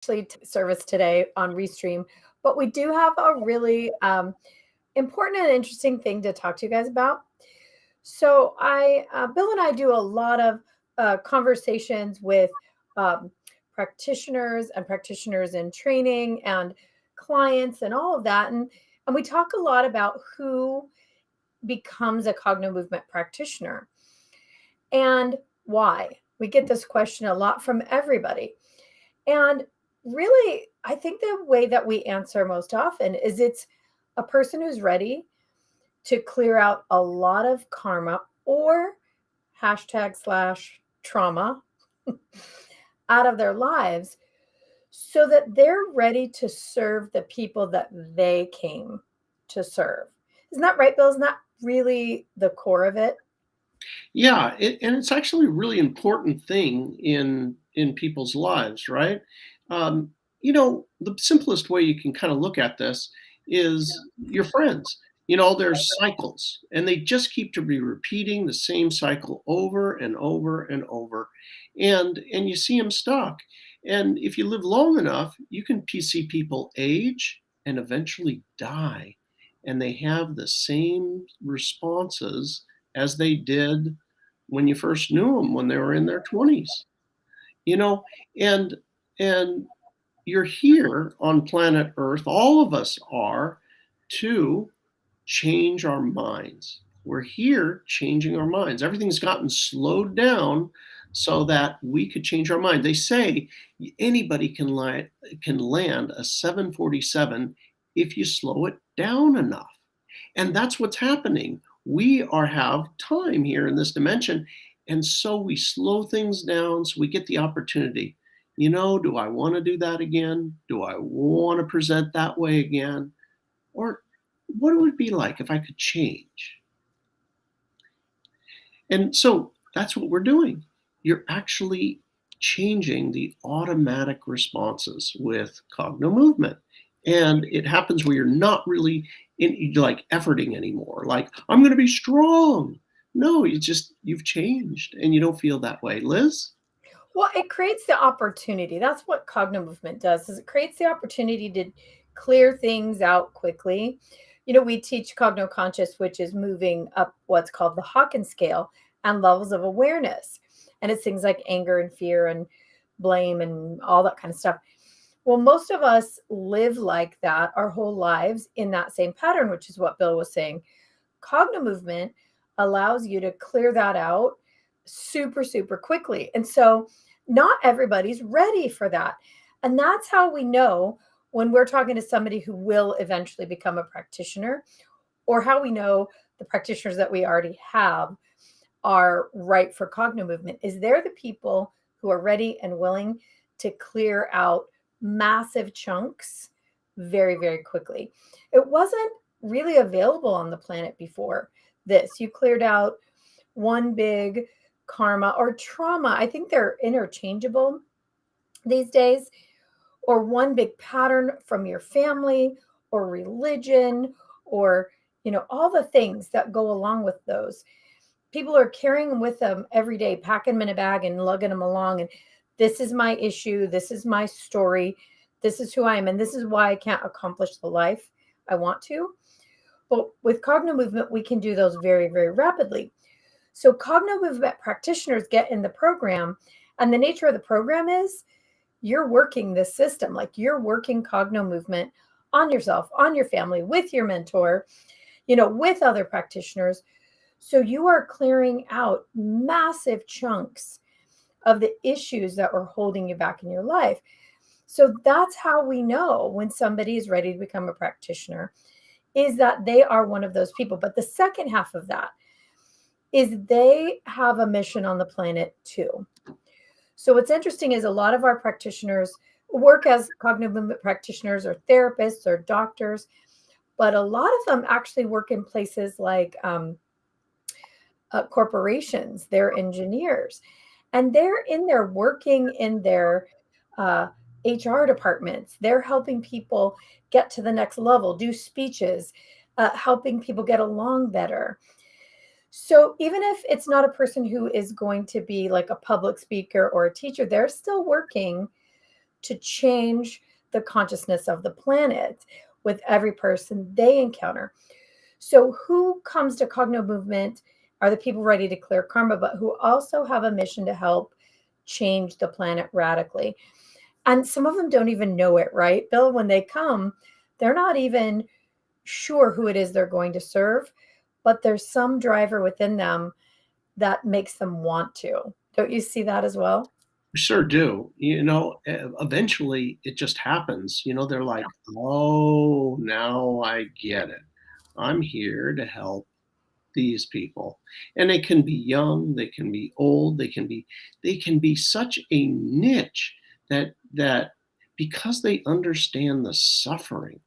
actually service today on Restream, but we do have a really important and interesting thing to talk to you guys about. Bill and I do a lot of conversations with um, practitioners and practitioners in training and clients and all of that, and we talk a lot about who becomes a cognitive movement practitioner and why. We get this question a lot from everybody. And really, I think the way that we answer most often is it's a person who's ready to clear out a lot of karma or hashtag slash trauma out of their lives so that they're ready to serve the people that they came to serve. Isn't that right, Bill? Isn't that really the core of it? Yeah, and it's actually a really important thing in people's lives, right? The simplest way you can kind of look at this is your friends. There's cycles, and they just keep to be repeating the same cycle over and over and over, and you see them stuck. And if you live long enough, you can see people age and eventually die, and they have the same responses as they did when you first knew them when they were in their 20s. You know, and and you're here on planet Earth, all of us are, to change our minds. We're here changing our minds. Everything's gotten slowed down so that we could change our mind. They say anybody can land a 747 if you slow it down enough. And that's what's happening. We are have time here in this dimension. And so we slow things down so we get the opportunity. Do I want to do that again? Do I want to present that way again? Or what it would be like if I could change? And so that's what we're doing. You're actually changing the automatic responses with cognitive movement. And it happens where you're not really like efforting anymore. Like, I'm going to be strong. No, you've changed and you don't feel that way. Liz? Well, it creates the opportunity. That's what cognitive movement does, is it creates the opportunity to clear things out quickly. We teach cognitive conscious, which is moving up what's called the Hawkins scale and levels of awareness. And it's things like anger and fear and blame and all that kind of stuff. Well, most of us live like that our whole lives in that same pattern, which is what Bill was saying. Cognitive movement allows you to clear that out super, super quickly. And so not everybody's ready for that. And that's how we know when we're talking to somebody who will eventually become a practitioner, or how we know the practitioners that we already have are right for cognitive movement, is they're the people who are ready and willing to clear out massive chunks very, very quickly. It wasn't really available on the planet before this. You cleared out one big karma or trauma. I think they're interchangeable these days, or one big pattern from your family or religion, or all the things that go along with those. People are carrying them with them every day, packing them in a bag and lugging them along, and this is my issue, this is my story, this is who I am, and this is why I can't accomplish the life I want to. But with cognitive movement, we can do those very, very rapidly. So cognitive movement practitioners get in the program, and the nature of the program is you're working this system, like you're working cognitive movement on yourself, on your family, with your mentor, with other practitioners. So you are clearing out massive chunks of the issues that were holding you back in your life. So that's how we know when somebody is ready to become a practitioner, is that they are one of those people. But the second half of that is they have a mission on the planet too. So what's interesting is a lot of our practitioners work as cognitive movement practitioners or therapists or doctors, but a lot of them actually work in places like corporations. They're engineers, and they're in there working in their uh, HR departments. They're helping people get to the next level, do speeches, helping people get along better. So even if it's not a person who is going to be like a public speaker or a teacher, they're still working to change the consciousness of the planet with every person they encounter. So, who comes to cognitive movement are the people ready to clear karma, but who also have a mission to help change the planet radically. And some of them don't even know it, right? Bill, when they come, they're not even sure who it is they're going to serve, but there's some driver within them that makes them want to. Don't you see that as well? Sure do. Eventually it just happens. They're like, oh, now I get it. I'm here to help these people. And they can be young, they can be old, they can be such a niche that because they understand the suffering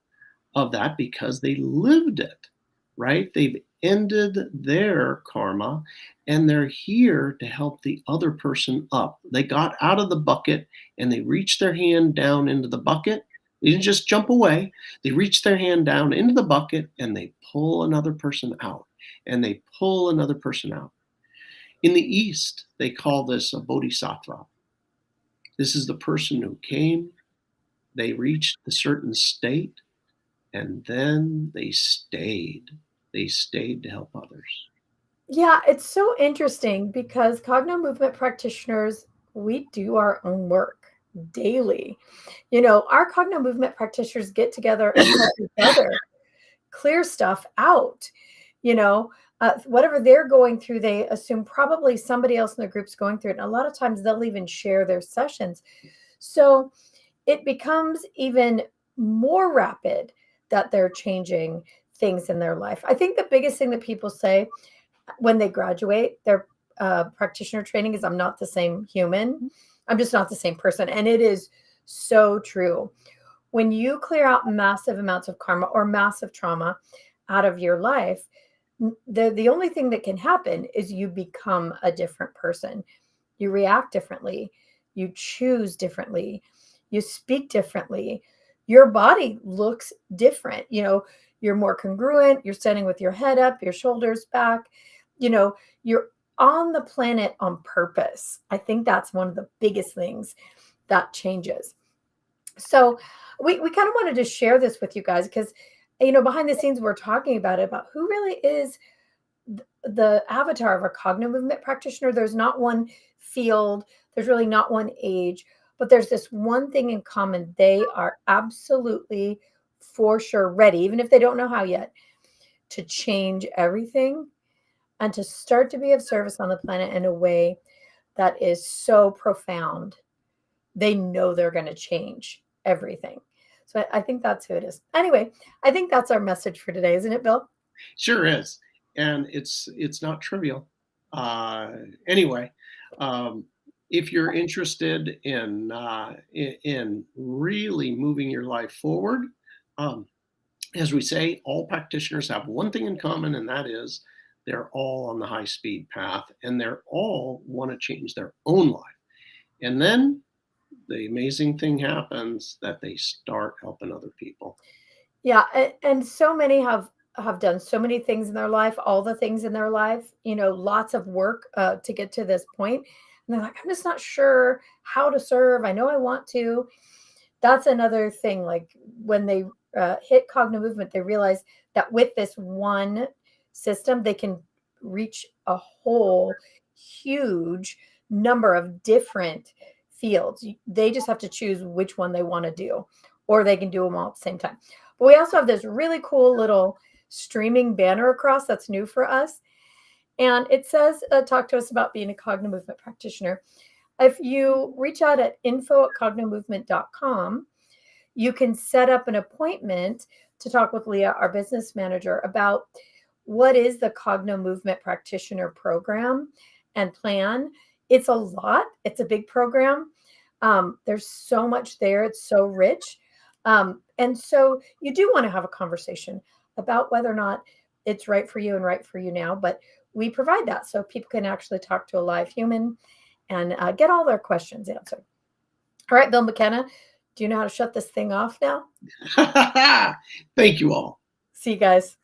of that, because they lived it, right? They've ended their karma and they're here to help the other person up. They got out of the bucket and they reached their hand down into the bucket. They didn't just jump away. They reach their hand down into the bucket and they pull another person out and they pull another person out. In the East, they call this a bodhisattva. This is the person who came, they reached a certain state, and then they stayed. They stayed to help others. Yeah, it's so interesting because cognitive movement practitioners, we do our own work daily. Our cognitive movement practitioners get together and help each other clear stuff out. You know, whatever they're going through, they assume probably somebody else in the group's going through it. And a lot of times they'll even share their sessions. So it becomes even more rapid that they're changing things in their life. I think the biggest thing that people say when they graduate their practitioner training is, I'm not the same human. I'm just not the same person. And it is so true. When you clear out massive amounts of karma or massive trauma out of your life, the only thing that can happen is you become a different person. You react differently. You choose differently. You speak differently. Your body looks different. You're more congruent. You're standing with your head up, your shoulders back. You're on the planet on purpose. I think that's one of the biggest things that changes. So we kind of wanted to share this with you guys because, behind the scenes, we're talking about who really is the avatar of a cognitive movement practitioner. There's not one field, there's really not one age, but there's this one thing in common. They are absolutely for sure ready, even if they don't know how yet, to change everything and to start to be of service on the planet in a way that is so profound. They know they're going to change everything. So I think that's who it is. Anyway, I think that's our message for today, isn't it, Bill? Sure is. And it's not trivial. Anyway, if you're interested in really moving your life forward, as we say, all practitioners have one thing in common, and that is they're all on the high speed path, and they're all want to change their own life. And then the amazing thing happens that they start helping other people. Yeah, and so many have done so many things in their life, all the things in their life, lots of work to get to this point. And they're like, I'm just not sure how to serve. I know I want to. That's another thing. Like when they hit cognitive movement, they realize that with this one system, they can reach a whole huge number of different fields. They just have to choose which one they want to do, or they can do them all at the same time. But we also have this really cool little streaming banner across that's new for us. And it says, talk to us about being a cognitive movement practitioner. If you reach out at info@cognitivmovement.com, you can set up an appointment to talk with Leah, our business manager, about what is the cognitive movement practitioner program and plan. It's a lot. It's a big program. There's so much there. It's so rich. And so you do want to have a conversation about whether or not it's right for you and right for you now. But we provide that so people can actually talk to a live human and get all their questions answered. All right, Bill McKenna, do you know how to shut this thing off now? Thank you all. See you guys.